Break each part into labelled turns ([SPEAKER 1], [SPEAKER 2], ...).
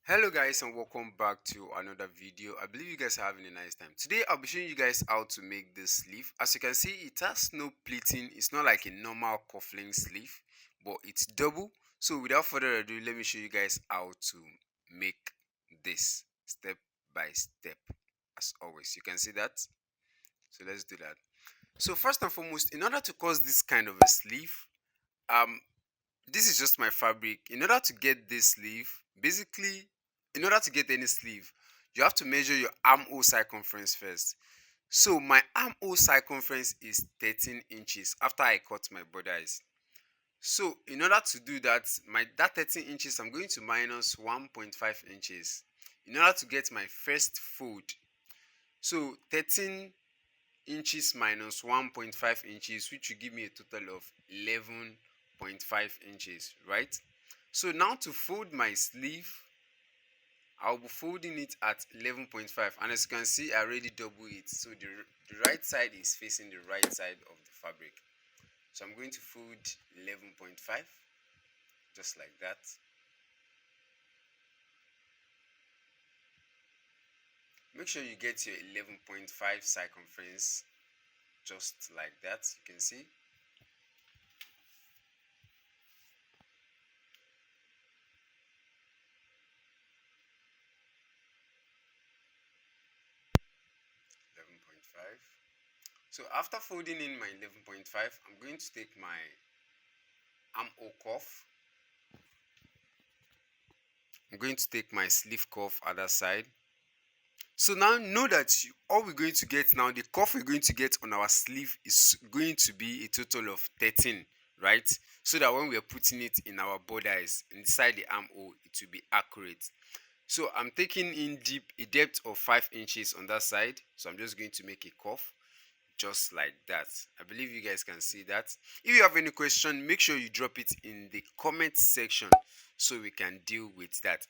[SPEAKER 1] Hello guys and welcome back to another video. I believe you guys are having a nice time. Today I'll be showing you guys how to make this sleeve. As you can see, it has no pleating. It's not like a normal cufflink sleeve, but it's double. So without further ado, let me show you guys how to make this step by step. As always, you can see that. So let's do that. So first and foremost, in order to cause this kind of a sleeve, um this is just my fabric. In order to get this sleeve, basically, in order to get any sleeve, you have to measure your armhole circumference first. So my armhole circumference is 13 inches after I cut my bodice. So in order to do that, that 13 inches, I'm going to minus 1.5 inches in order to get my first fold. So 13 inches minus 1.5 inches, which will give me a total of 11.5 inches, right? So now to fold my sleeve, I'll be folding it at 11.5, and as you can see, I already double it. So the right side is facing the right side of the fabric. So I'm going to fold 11.5, just like that. Make sure you get your 11.5 circumference, just like that. You can see. So after folding in my 11.5, I'm going to take my armhole cuff. I'm going to take my sleeve cuff other side. So now know that all we're going to get now, the cuff we're going to get on our sleeve is going to be a total of 13, right? So that when we're putting it in our bodice inside the armhole, it will be accurate. So I'm taking in a depth of 5 inches on that side. So I'm just going to make a cuff just like that. I believe you guys can see that. If you have any question, make sure you drop it in the comment section so we can deal with that.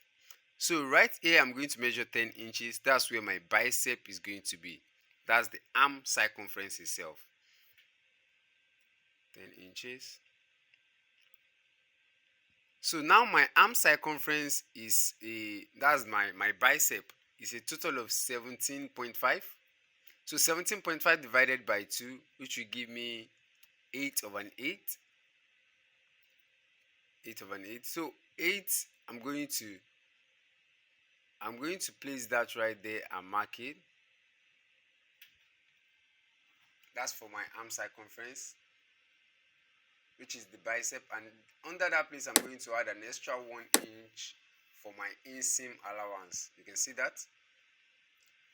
[SPEAKER 1] So right here, I'm going to measure 10 inches. That's where my bicep is going to be. That's the arm circumference itself. 10 inches. So now my arm circumference is that's my bicep is a total of 17.5. So 17.5 divided by 2, which will give me 8 over an 8. 8 over an 8. So 8, I'm going to place that right there and mark it. That's for my arm circumference, which is the bicep, and under that place I'm going to add an extra 1 inch for my inseam allowance. You can see that.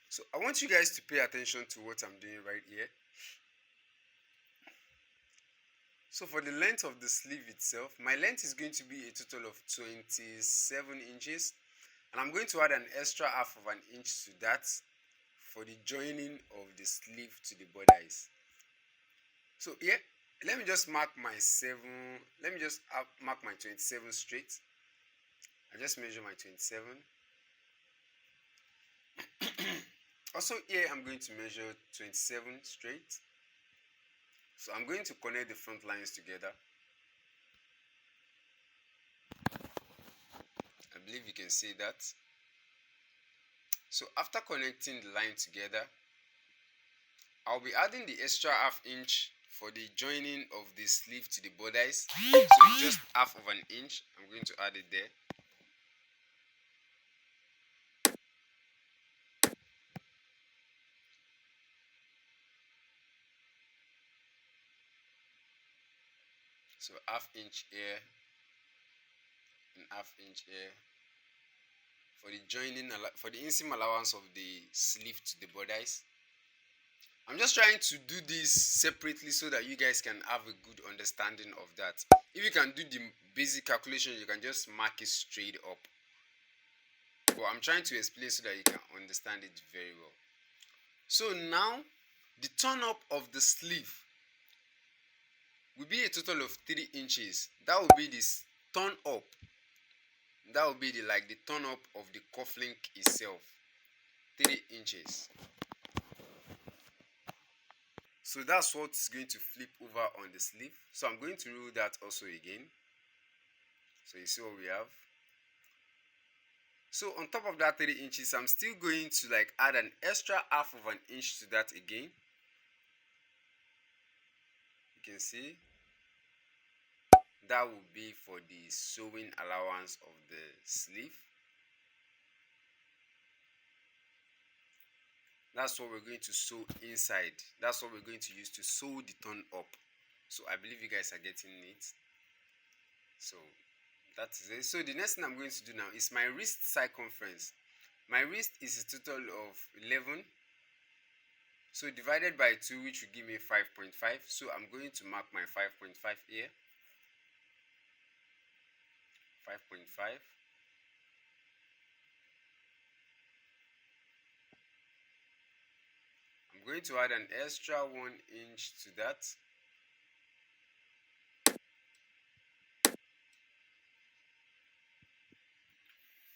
[SPEAKER 1] So I want you guys to pay attention to what I'm doing right here. So for the length of the sleeve itself, my length is going to be a total of 27 inches, and I'm going to add an extra half of an inch to that for the joining of the sleeve to the bodice. So here, let me just mark my 27 straight. I just measure my 27. Also here, I'm going to measure 27 straight. So I'm going to connect the front lines together. I believe you can see that. So after connecting the line together, I'll be adding the extra half inch for the joining of the sleeve to the bodice. So just half of an inch, I'm going to add it there. So half inch here and half inch here for the joining, for the inseam allowance of the sleeve to the bodice. I'm just trying to do this separately so that you guys can have a good understanding of that. If you can do the basic calculation, you can just mark it straight up. But I'm trying to explain so that you can understand it very well. So now, the turn up of the sleeve will be a total of 3 inches. That will be this turn up. That will be the turn up of the cufflink itself. 3 inches. So that's what's going to flip over on the sleeve. So I'm going to roll that also again. So you see what we have. So on top of that 3 inches, I'm still going to like add an extra half of an inch to that again. You can see that will be for the sewing allowance of the sleeve. That's what we're going to sew inside. That's what we're going to use to sew the turn up. So I believe you guys are getting it. So that is it. So the next thing I'm going to do now is my wrist circumference. My wrist is a total of 11. So divided by 2, which will give me 5.5. So I'm going to mark my 5.5 here. 5.5. I'm going to add an extra 1 inch to that.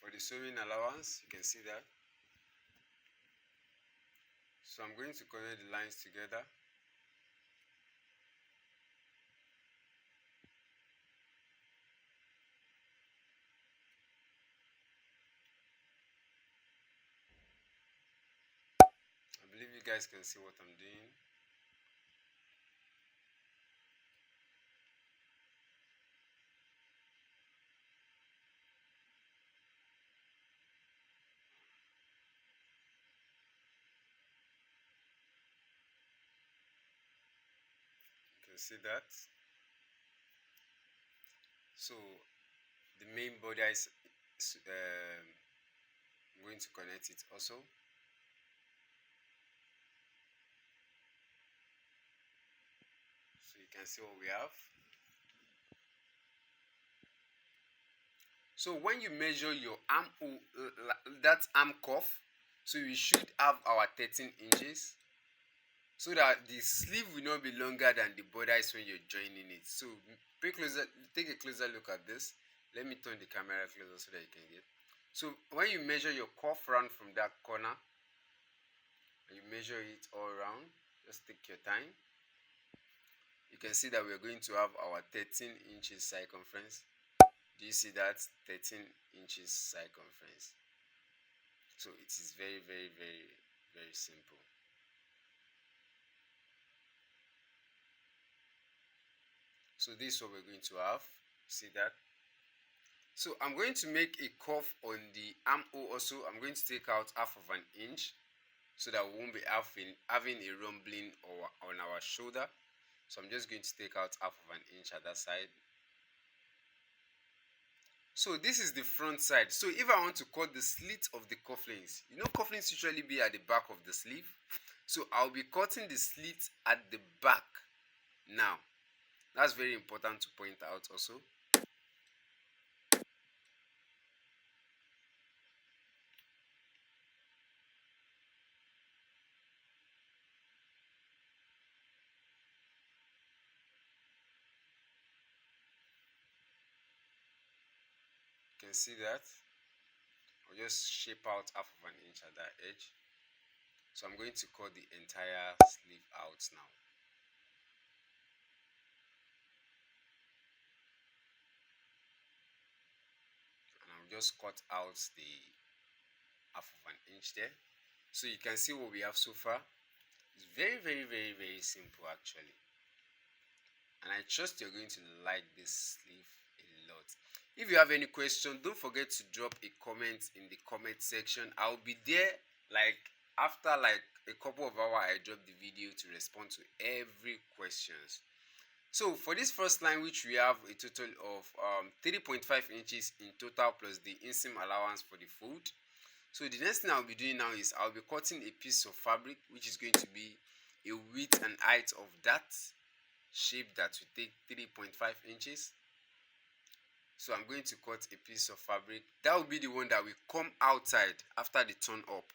[SPEAKER 1] For the sewing allowance, you can see that. So I'm going to connect the lines together. I believe you guys can see what I'm doing. You can see that. So the main border is I'm going to connect it also. So you can see what we have. So when you measure your armhole, that arm cuff, so we should have our 13 inches, so that the sleeve will not be longer than the border is when you're joining it. So take a closer look at this. Let me turn the camera closer so that you can get. So when you measure your cuff round from that corner, and you measure it all around, just take your time. You can see that we're going to have our 13 inches circumference. Do you see that? 13 inches circumference. So it is very, very, very, very simple. So this is what we're going to have. See that? So I'm going to make a cuff on the armhole also. I'm going to take out half of an inch so that we won't be having a rumbling on our shoulder. So I'm just going to take out half of an inch at that side. So this is the front side. So if I want to cut the slit of the cufflinks, you know cufflinks usually be at the back of the sleeve. So I'll be cutting the slit at the back now. That's very important to point out also. You can see that. I'll just shape out half of an inch at that edge. So I'm going to cut the entire sleeve out now. And I'll just cut out the half of an inch there. So you can see what we have so far. It's very, very, very, very simple actually. And I trust you're going to like this sleeve a lot. If you have any question, don't forget to drop a comment in the comment section. I'll be there like after like a couple of hours I drop the video to respond to every questions. So for this first line, which we have a total of 3.5 inches in total plus the inseam allowance for the fold. So the next thing I'll be doing now is I'll be cutting a piece of fabric which is going to be a width and height of that shape that will take 3.5 inches. So I'm going to cut a piece of fabric that will be the one that will come outside after the turn up.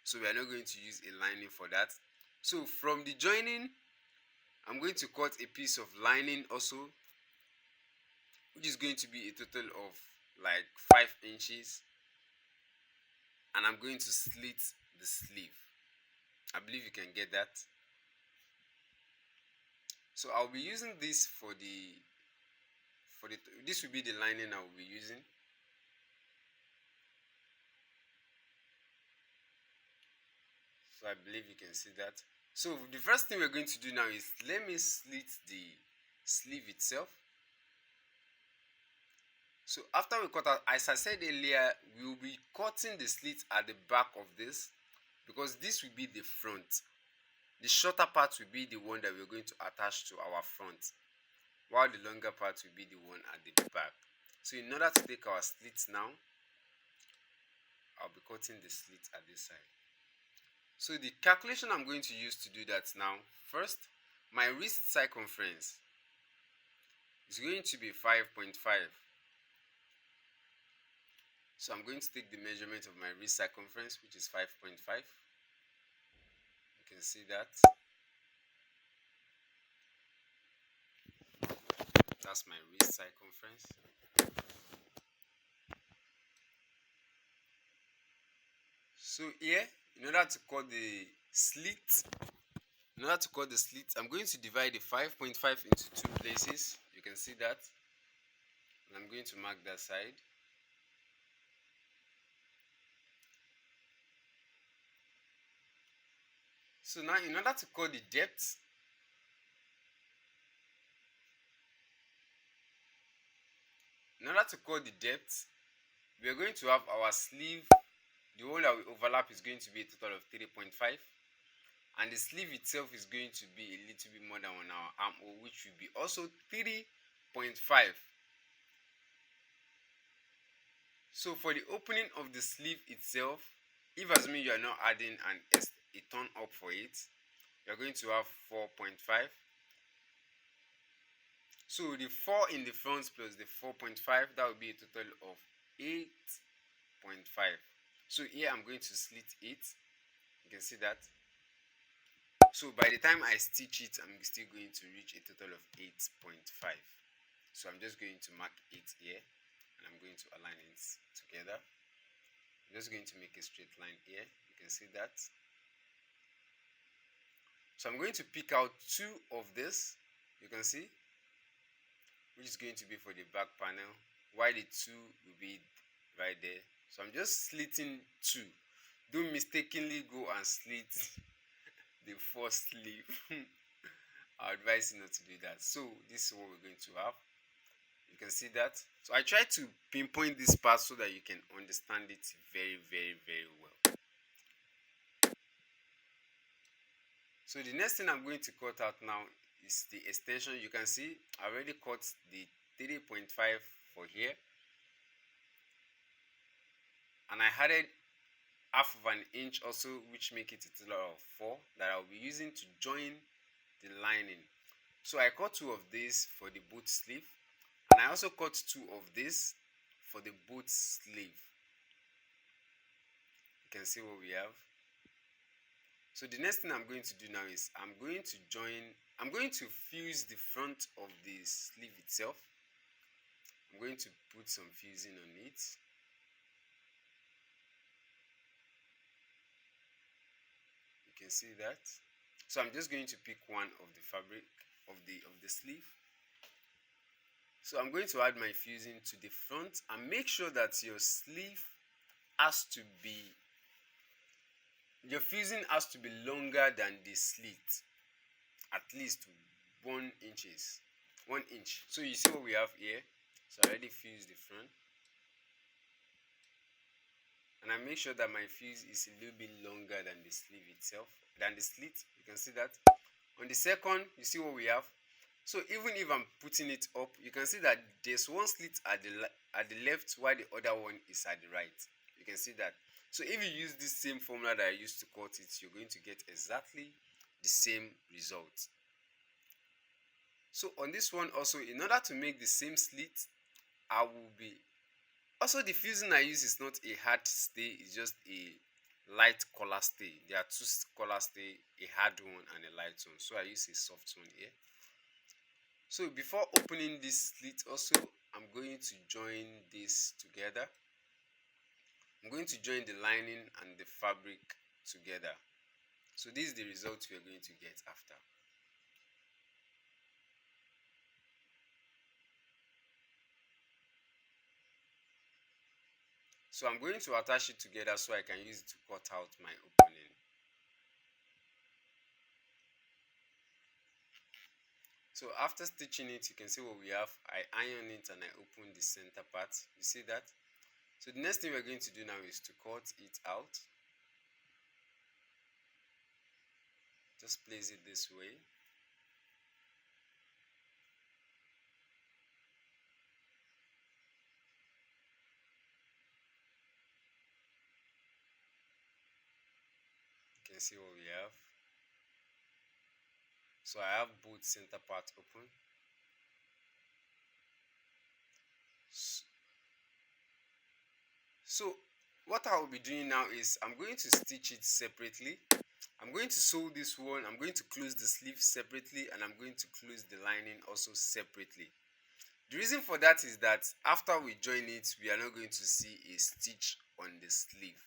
[SPEAKER 1] So we are not going to use a lining for that. So from the joining, I'm going to cut a piece of lining also, which is going to be a total of like 5 inches, and I'm going to slit the sleeve. I believe you can get that. So I'll be using this for the this will be the lining I will be using. So I believe you can see that. So the first thing we're going to do now is let me slit the sleeve itself. So after we cut out, as I said earlier, we will be cutting the slit at the back of this because this will be the front. The shorter part will be the one that we're going to attach to our front, while the longer part will be the one at the back. So in order to take our slits now, I'll be cutting the slit at this side. So the calculation I'm going to use to do that now, first, my wrist circumference is going to be 5.5. So I'm going to take the measurement of my wrist circumference, which is 5.5. You can see that. That's my wrist circumference. So here, in order to cut the slit, I'm going to divide the 5.5 into two places. You can see that. And I'm going to mark that side. So now, in order to cut the depth, we are going to have our sleeve. The one that will overlap is going to be a total of 3.5. And the sleeve itself is going to be a little bit more than our armhole, which will be also 3.5. So for the opening of the sleeve itself, if assuming you are not adding a turn up for it, you are going to have 4.5. So the 4 in the front plus the 4.5, that will be a total of 8.5. So here I'm going to slit it. You can see that. So by the time I stitch it, I'm still going to reach a total of 8.5. So I'm just going to mark 8 here, and I'm going to align it together. I'm just going to make a straight line here. You can see that. So I'm going to pick out 2 of this. You can see, which is going to be for the back panel, while the 2 will be right there. So I'm just slitting 2. Don't mistakenly go and slit the first sleeve. I advise you not to do that. So this is what we're going to have. You can see that. So I try to pinpoint this part so that you can understand it very, very, very well. So the next thing I'm going to cut out now is the extension. You can see I already cut the 3.5 for here, and I added half of an inch also, which make it a total of 4 that I'll be using to join the lining. So I cut 2 of these for the boot sleeve, and I also cut 2 of this for the boot sleeve. You can see what we have. So the next thing I'm going to do now is I'm going to fuse the front of the sleeve itself. I'm going to put some fusing on it. You can see that. So I'm just going to pick one of the fabric of the sleeve. So I'm going to add my fusing to the front, and make sure that your fusing has to be longer than the slit, at least 1 inch. So you see what we have here. So I already fused the front, and I make sure that my fuse is a little bit longer than the sleeve itself, than the slit. You can see that. On the second, you see what we have. So even if I'm putting it up, you can see that there's one slit at the left, while the other one is at the right. You can see that. So if you use this same formula that I used to cut it, you're going to get exactly the same result. So on this one also, in order to make the same slit, also the fusing I use is not a hard stay, it's just a light color stay. There are 2 color stay, a hard one and a light one. So I use a soft one here. So before opening this slit also, I'm going to join this together. I'm going to join the lining and the fabric together. So this is the result we are going to get after. So I'm going to attach it together so I can use it to cut out my opening. So after stitching it, you can see what we have. I iron it and I open the center part. You see that? So the next thing we're going to do now is to cut it out. Just place it this way. You can see what we have. So I have both center parts open. So what I will be doing now is I'm going to stitch it separately. I'm going to sew this one, I'm going to close the sleeve separately, and I'm going to close the lining also separately. The reason for that is that after we join it, we are not going to see a stitch on the sleeve.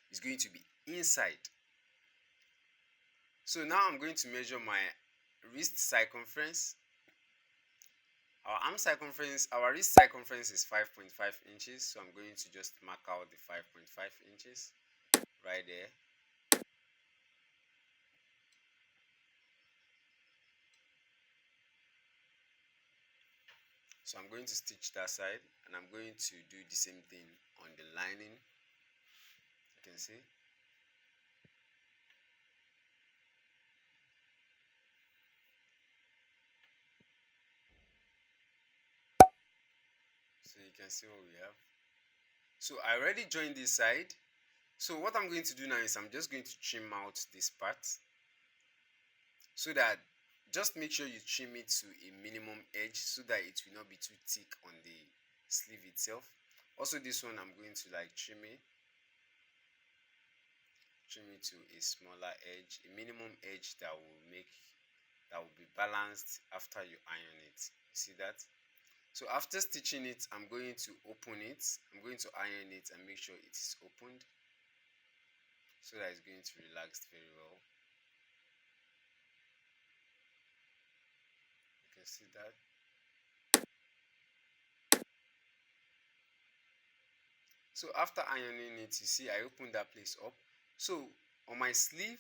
[SPEAKER 1] It's going to be inside. So now I'm going to measure my wrist circumference. Our wrist circumference is 5.5 inches. So I'm going to just mark out the 5.5 inches right there. So I'm going to stitch that side, and I'm going to do the same thing on the lining. You can see. So you can see what we have. So I already joined this side. So what I'm going to do now is I'm just going to trim out this part, so that just make sure you trim it to a minimum edge so that it will not be too thick on the sleeve itself. Also this one I'm going to like trim it to a smaller edge, a minimum edge that will be balanced after you iron it. You see that? So after stitching it, I'm going to open it. I'm going to iron it and make sure it is opened, so that it's going to relax very well. You can see that. So after ironing it, you see I opened that place up. So on my sleeve,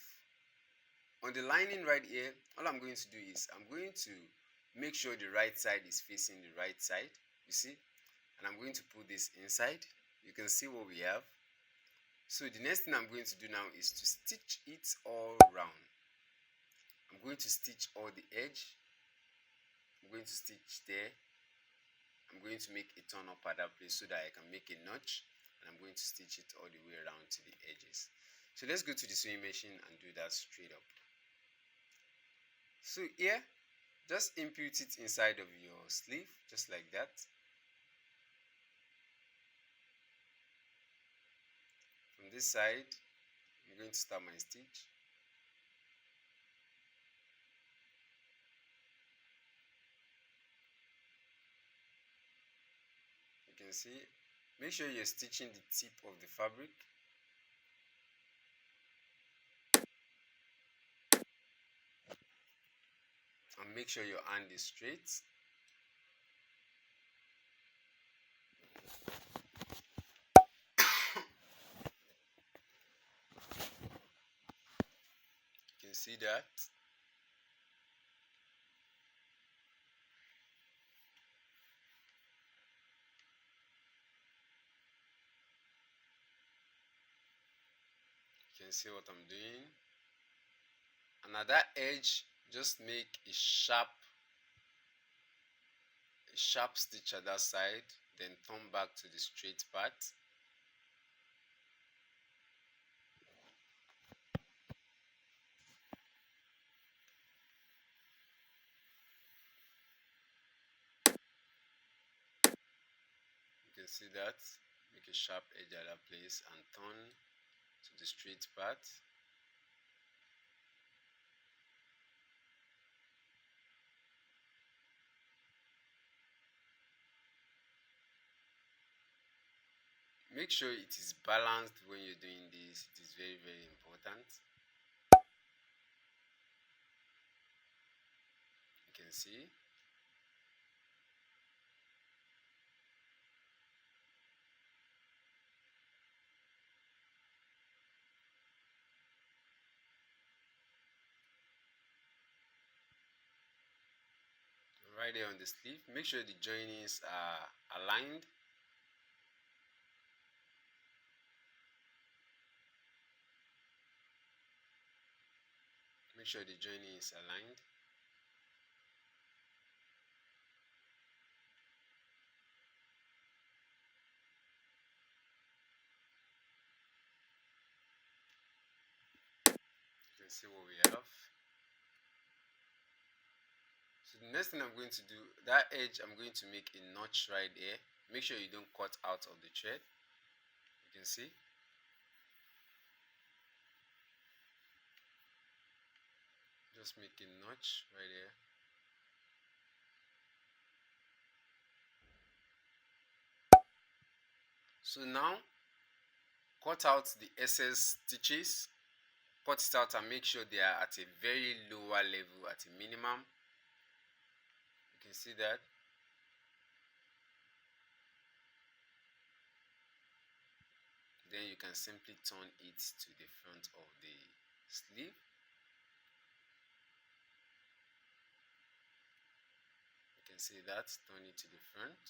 [SPEAKER 1] on the lining right here, all I'm going to do is I'm going to make sure the right side is facing the right side. You see? And I'm going to put this inside. You can see what we have. So the next thing I'm going to do now is to stitch it all around. I'm going to stitch all the edge. I'm going to stitch there. I'm going to make a turn up at that place so that I can make a notch, and I'm going to stitch it all the way around to the edges. So let's go to the sewing machine and do that straight up. So here, just input it inside of your sleeve, just like that. From this side, I'm going to start my stitch. You can see, make sure you're stitching the tip of the fabric. And make sure your hand is straight. You can see that. You can see what I'm doing. And at that edge, just make a sharp stitch at that side, then turn back to the straight part. You can see that. Make a sharp edge at that place and turn to the straight part. Make sure it is balanced when you're doing this. It is very, very important. You can see. right there on the sleeve. Make sure the joinings are aligned. Make sure the joining is aligned. You can see what we have. So the next thing I'm going to do, that edge, I'm going to make a notch right there. Make sure you don't cut out of the thread. You can see. Just make a notch right there. So now, cut out the excess stitches. Cut it out and make sure they are at a very lower level, at a minimum. You can see that. Then you can simply turn it to the front of the sleeve. You can see that. Turn it to the front.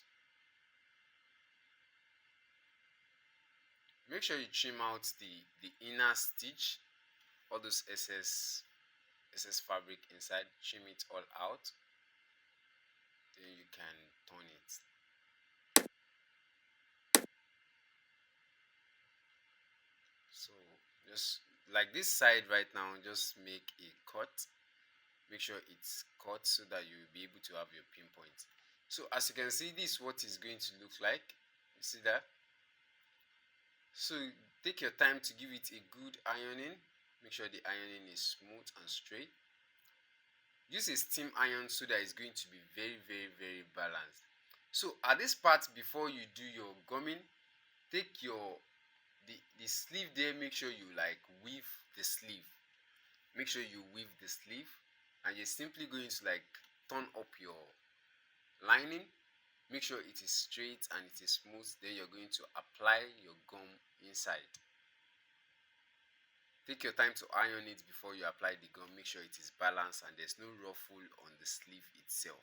[SPEAKER 1] Make sure you trim out the inner stitch, all those excess fabric inside. Trim it all out. Then you can turn it. So just like this side right now, just make a cut. Make sure it's cut so that you will be able to have your pinpoint. So as you can see, this is what it's going to look like. You see that? So take your time to give it a good ironing. Make sure the ironing is smooth and straight. Use a steam iron so that it's going to be very, very, very balanced. So at this part, before you do your gumming, take the sleeve there. Make sure you like weave the sleeve. Make sure you weave the sleeve, and you're simply going to like turn up your lining. Make sure it is straight and it is smooth. Then you're going to apply your gum inside. Take your time to iron it before you apply the gum. Make sure it is balanced and there's no ruffle on the sleeve itself.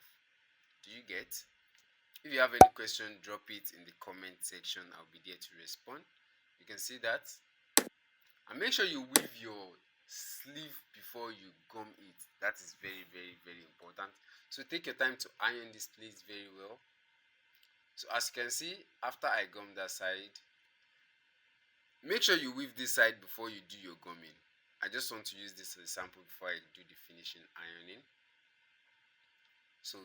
[SPEAKER 1] Do you get? If you have any question, drop it in the comment section. I'll be there to respond. You can see that. And make sure you weave your sleeve before you gum it. That is very, very, very important. So take your time to iron this place very well. So as you can see, after I gum that side, make sure you weave this side before you do your gumming. I just want to use this as a sample before I do the finishing ironing. So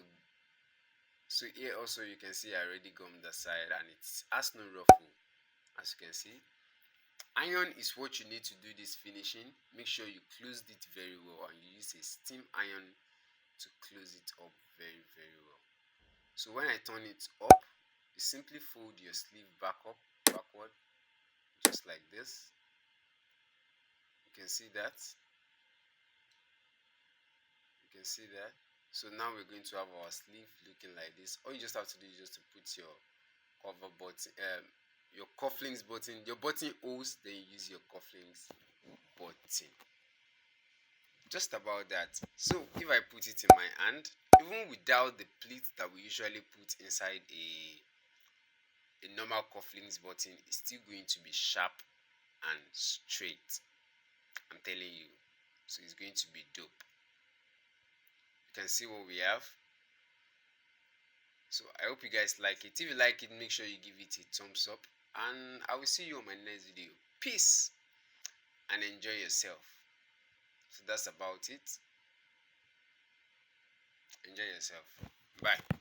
[SPEAKER 1] here also you can see I already gummed that side and it has no ruffle. As you can see, iron is what you need to do this finishing. Make sure you closed it very well and you use a steam iron to close it up very, very well. So when I turn it up, you simply fold your sleeve backward, just like this. You can see that. You can see that. So now we're going to have our sleeve looking like this. All you just have to do is just to put your cover button, your cufflinks button, your button holes, then you use your cufflinks button. Just about that. So if I put it in my hand, even without the pleat that we usually put inside a normal cufflinks button, is still going to be sharp and straight. I'm telling you. So it's going to be dope. You can see what we have. So I hope you guys like it. If you like it, make sure you give it a thumbs up, and I will see you on my next video. Peace and enjoy yourself. So that's about it. Enjoy yourself. Bye.